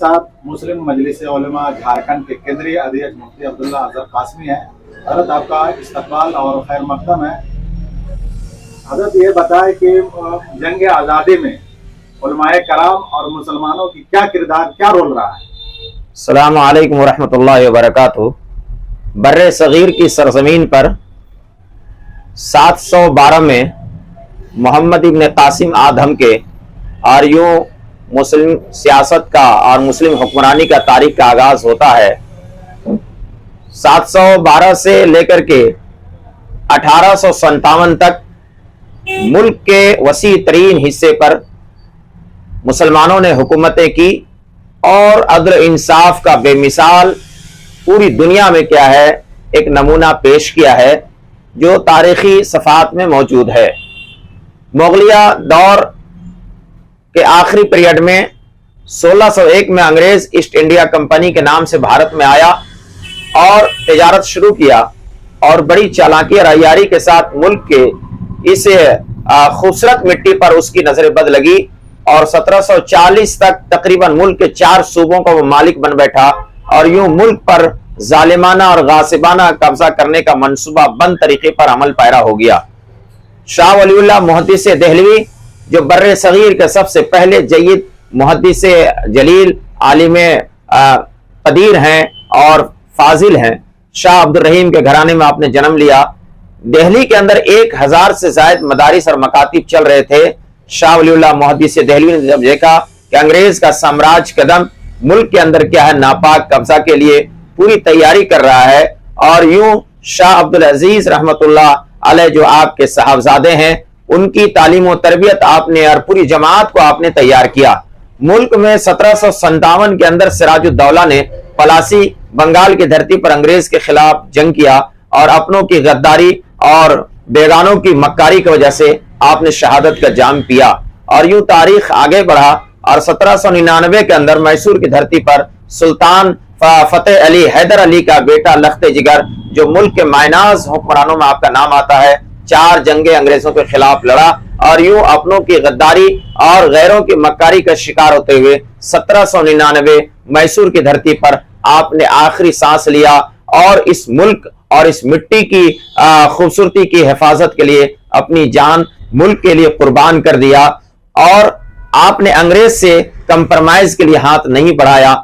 साथ मुस्लिम मजलिस उलमा झारखंड के केंद्रीय अध्यक्ष मुफ्ती अब्दुल्ला अजहर कासमी हैं। हजरत आपका इस्तकबाल और खैर मकदम है। हजरत ये बताए कि जंग आज़ादी में उलमाए कराम और मुसलमानों की क्या किरदार, क्या रोल रहा है? अस्सलामु अलैकुम वरहमतुल्लाहि वबरकातुहू। बर्रे सगीर की सरजमीन पर 712 में मोहम्मद इब्न कासिम आदम के और यूं मुस्लिम सियासत का और मुस्लिम हुक्मरानी का तारीख का आगाज होता है। 712 से लेकर के 1857 तक मुल्क के वसी तरीन हिस्से पर मुसलमानों ने हुकूमतें की और अदल इंसाफ का बेमिसाल पूरी दुनिया में क्या है एक नमूना पेश किया है जो तारीखी सफ़ात में मौजूद है। मुगलिया दौर के आखिरी पीरियड में 1601 में अंग्रेज ईस्ट इंडिया कंपनी के नाम से भारत में आया और तिजारत शुरू किया और बड़ी चालाकी और अय्यारी के साथ मुल्क के इस खूबसूरत मिट्टी पर उसकी नजर बद लगी और 1740 तक तकरीबन मुल्क के 4 सूबों का वो मालिक बन बैठा और यूं मुल्क पर जालिमाना और गासिबाना कब्जा करने का मंसूबा बंद तरीके पर अमल पैरा हो गया। शाह वलीउल्लाह मुहद्दिस देहलवी जो बर्रे सगीर के सबसे पहले जय्यद मुहद्दिस जलील आलिम कदीर हैं और फाजिल हैं। शाह अब्दुल रहीम के घराने में आपने जन्म लिया। दिल्ली के अंदर 1000 से ज्यादा मदारिस और मकातिब चल रहे थे। शाह वलीउल्लाह मुहद्दिस देहलवी ने जब देखा कि अंग्रेज का साम्राज्य कदम मुल्क के अंदर क्या है नापाक कब्जा के लिए पूरी तैयारी कर रहा है और यूं शाह अब्दुल अजीज रहमतुल्लाह अलैह जो आपके साहबजादे हैं उनकी तालीम और तरबियत आपने और पूरी जमात को आपने तैयार किया। मुल्क में 1757 के अंदर सिराजुद्दौला ने पलासी बंगाल की धरती पर अंग्रेज के खिलाफ जंग किया और अपनों की गद्दारी और बेगानों की मक्कारी की वजह से आपने शहादत का जाम पिया और यूं तारीख आगे बढ़ा और 1799 के अंदर मैसूर की धरती पर सुल्तान फतेह अली हैदर अली का बेटा लख्ते जिगर जो मुल्क के मायनाज हुक्मरानों में आपका नाम आता है 4 जंगे अंग्रेजों के खिलाफ लड़ा और यूं अपनों की गद्दारी और गैरों की मक्कारी का शिकार होते हुए 1799 मैसूर की धरती पर आपने आखिरी सांस लिया और इस मुल्क और इस मिट्टी की खूबसूरती की हिफाजत के लिए अपनी जान मुल्क के लिए कुर्बान कर दिया और आपने अंग्रेज से कंप्रोमाइज के लिए हाथ नहीं बढ़ाया।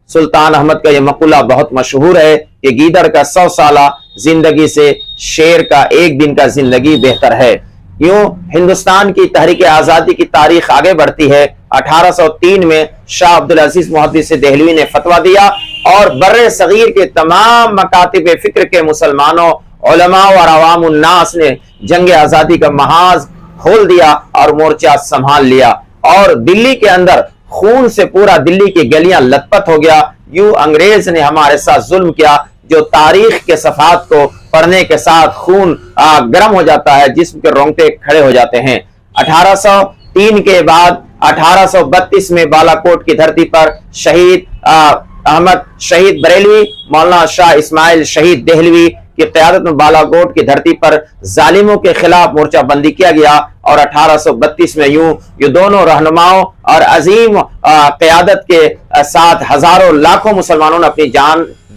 सुल्तान अहमद का यह मकुला बहुत मशहूर है कि गीदड़ का 100 साला जिंदगी से शेर का 1 दिन का जिंदगी बेहतर है। यूं हिंदुस्तान की तहरीक आजादी की तारीख आगे बढ़ती है। 1803 में शाह अब्दुल अजीज मुहद्दिस देहलवी ने फतवा दिया और बर्रे सगीर के तमाम मकातिब फिक्र के मुसलमानों उलमा और अवाम उन्नास ने जंग आजादी का महाज खोल दिया और मोर्चा संभाल लिया और दिल्ली के अंदर खून से पूरा दिल्ली की गलियां लथपथ हो गया। यूं अंग्रेज ने हमारे साथ जुल्म किया जो तारीख के सफात को पढ़ने के साथ खून गर्म हो जाता है, जिस्म के रोंगटे खड़े हो जाते हैं। 1803 के बाद 1832 में बालाकोट की धरती पर शहीद अहमद शहीद बरेलवी मौलाना शाह इस्माइल शहीद देहलवी की क़यादत में बालाकोट की धरती पर जालिमों के खिलाफ मोर्चा बंदी किया गया और 1832 में यूं ये दोनों रहनुमाओं और अजीम क़यादत के साथ हजारों लाखों मुसलमानों ने अपनी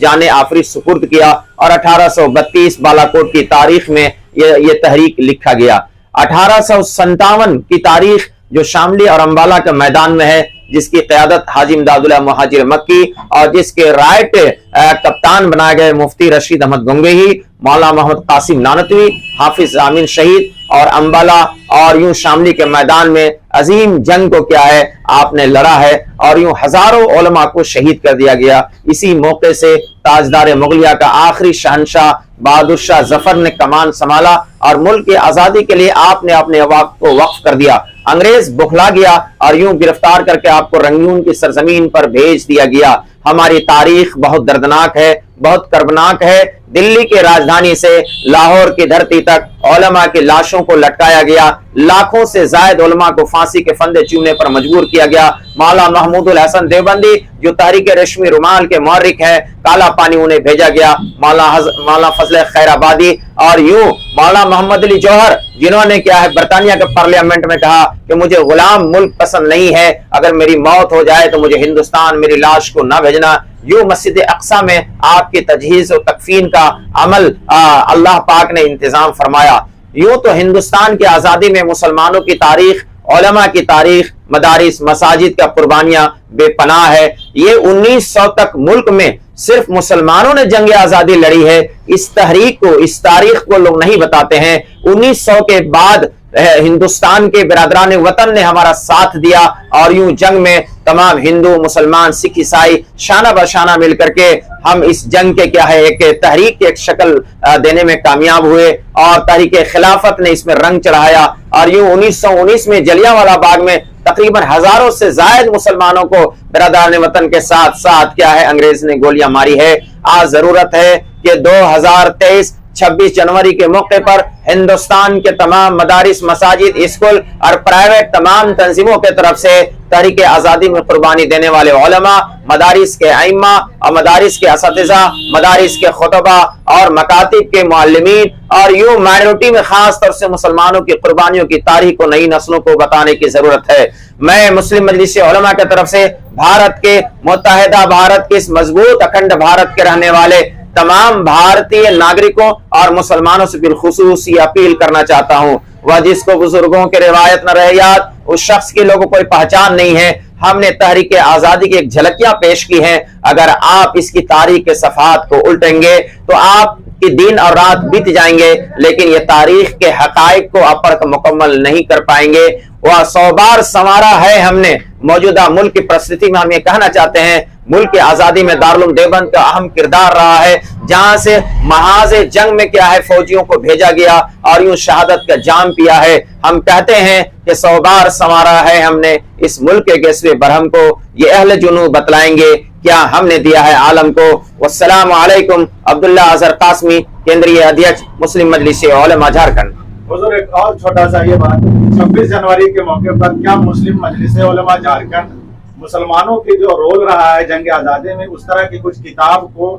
जाने आफरी सुपुर्द किया और 1832 बालाकोट की तारीख में ये तहरीक लिखा गया। 1857 की तारीख जो शामली और अंबाला के मैदान में है जिसकी क़यादत हाजी इमदादुल्लाह मुहाजिर मक्की और जिसके राइट कप्तान बनाए गए मुफ्ती रशीद अहमद गंगोही, मौलाना मोहम्मद कासिम नानतवी, हाफिज आमीन शहीद और अंबाला और यूं शामली के मैदान में अजीम जंग को क्या है आपने लड़ा है और यूं हजारों उलमा को शहीद कर दिया गया। इसी मौके से ताजदार मुगलिया का आखिरी शहनशाह बहादुर शाह जफर ने कमान संभाला और मुल्क की आजादी के लिए आपने अपने वक्त को वक्फ कर दिया। अंग्रेज बुखला गया और यूं गिरफ्तार करके आपको रंगून की सरजमीन पर भेज दिया गया। हमारी तारीख बहुत दर्दनाक है, बहुत कर्बनाक है। दिल्ली की राजधानी से लाहौर की धरती तक उलमा की लाशों को लटकाया गया, लाखों से ज्यादा उलमा को फांसी के फंदे चूमने पर मजबूर किया गया। मौलाना महमूदुल हसन देवबंदी जो तहरीक रेशमी रुमाल के मुहर्रिक हैं, काला पानी उन्हें भेजा गया। मौलाना फजल खैराबादी और यूं मौलाना मोहम्मद अली जौहर जिन्होंने क्या है बरतानिया के पार्लियामेंट में कहा कि मुझे गुलाम मुल्क पसंद नहीं है, अगर मेरी मौत हो जाए तो मुझे हिंदुस्तान मेरी लाश को ना भेजना। यूं मस्जिद अक्सा में आपकी तजहीज और तकफीन का अमल अल्लाह पाक ने इंतजाम फरमाया। यूं तो हिंदुस्तान की आजादी में मुसलमानों की तारीख, उलमा की तारीख, मदारिस, मसाजिद का कुर्बानियां बेपनाह है। ये 1900 तक मुल्क में सिर्फ मुसलमानों ने जंग आजादी लड़ी है। इस तहरीक को, इस तारीख को लोग नहीं बताते हैं। 1900 के बाद हिंदुस्तान के बिरादरान वतन ने हमारा साथ दिया और यूं जंग में तमाम हिंदू, मुसलमान, सिख, ईसाई शाना बशाना मिलकर के हम इस जंग के क्या है एक तहरीक की एक शक्ल देने में कामयाब हुए और तहरीक खिलाफत ने इसमें रंग चढ़ाया। और यूं 1919 में जलियांवाला बाग में तकरीबन हजारों से ज्यादा मुसलमानों को बिरादरान वतन के साथ साथ क्या है अंग्रेज ने गोलियां मारी है। आज जरूरत है कि 2023 26 जनवरी के मौके पर हिंदुस्तान के तमाम मदारिस, मसाजिद, स्कूल और प्राइवेट तमाम तंजीमों के तरफ से तहरीक आजादी में कुर्बानी देने वाले उलमा, मदारिस के आइम्मा और मदारिस के असतिज़ा, मदारिस के खुतबा और मकातिब के मुअल्लिमीन और यूं माइनॉरिटी में खास तौर से मुसलमानों की कुर्बानियों की तारीख को नई नस्लों को बताने की जरूरत है। मैं मुस्लिम मजलिस उलमा की तरफ से भारत के मुत्तहिदा भारत के इस मजबूत अखंड भारत के रहने वाले तमाम भारतीय नागरिकों और मुसलमानों से बिलखुसूस ये अपील करना चाहता हूं, वह जिसको बुजुर्गों के रिवायत न रहे याद, उस शख्स की लोगों कोई पहचान नहीं है। हमने तहरीक आजादी की एक झलकियां पेश की हैं। अगर आप इसकी तारीख के सफात को उल्टेंगे तो आप कि दिन और रात बीत जाएंगे, लेकिन ये तारीख के हकाइक को आप पर मुकम्मल नहीं कर पाएंगे। वह 100 बार संवारा है हमने। मौजूदा मुल्क की परिस्थिति में हम ये कहना चाहते हैं, मुल्क की आजादी में दारुल देवबंद का अहम किरदार रहा है, जहां से महाज जंग में क्या है फौजियों को भेजा गया और यूं शहादत का जाम पिया है। हम कहते हैं कि 100 बार संवारा है हमने इस मुल्क के गेसवे बरहम को, ये अहले जुनूब बतलाएंगे क्या हमने दिया है आलम को। वस्सलामु अलैकुम। अब्दुल्ला अजहर कासमी, केंद्रीय अध्यक्ष मुस्लिम मजलिस उलमा झारखंड। हुजूर एक और छोटा सा ये बात, 26 जनवरी के मौके पर क्या मुस्लिम मजलिस उलमा झारखंड मुसलमानों के जो रोल रहा है जंग आजादी में, उस तरह की कुछ किताब को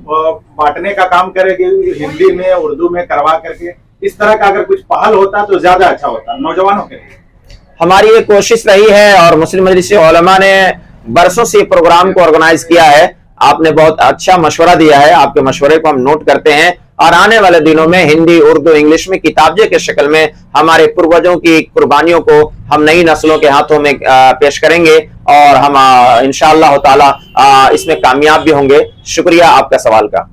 बांटने का काम करेगी हिंदी में, उर्दू में करवा करके? इस तरह का अगर कुछ पहल होता तो ज्यादा अच्छा होता नौजवानों के लिए। हमारी ये कोशिश रही है और मुस्लिम मजलिस उलमा ने बरसों से प्रोग्राम को ऑर्गेनाइज किया है। आपने बहुत अच्छा मशवरा दिया है, आपके मशवरे को हम नोट करते हैं और आने वाले दिनों में हिंदी, उर्दू, इंग्लिश में किताबे के शक्ल में हमारे पूर्वजों की कुर्बानियों को हम नई नस्लों के हाथों में पेश करेंगे और हम इंशाअल्लाह ताला इसमें कामयाब भी होंगे। शुक्रिया आपका सवाल का।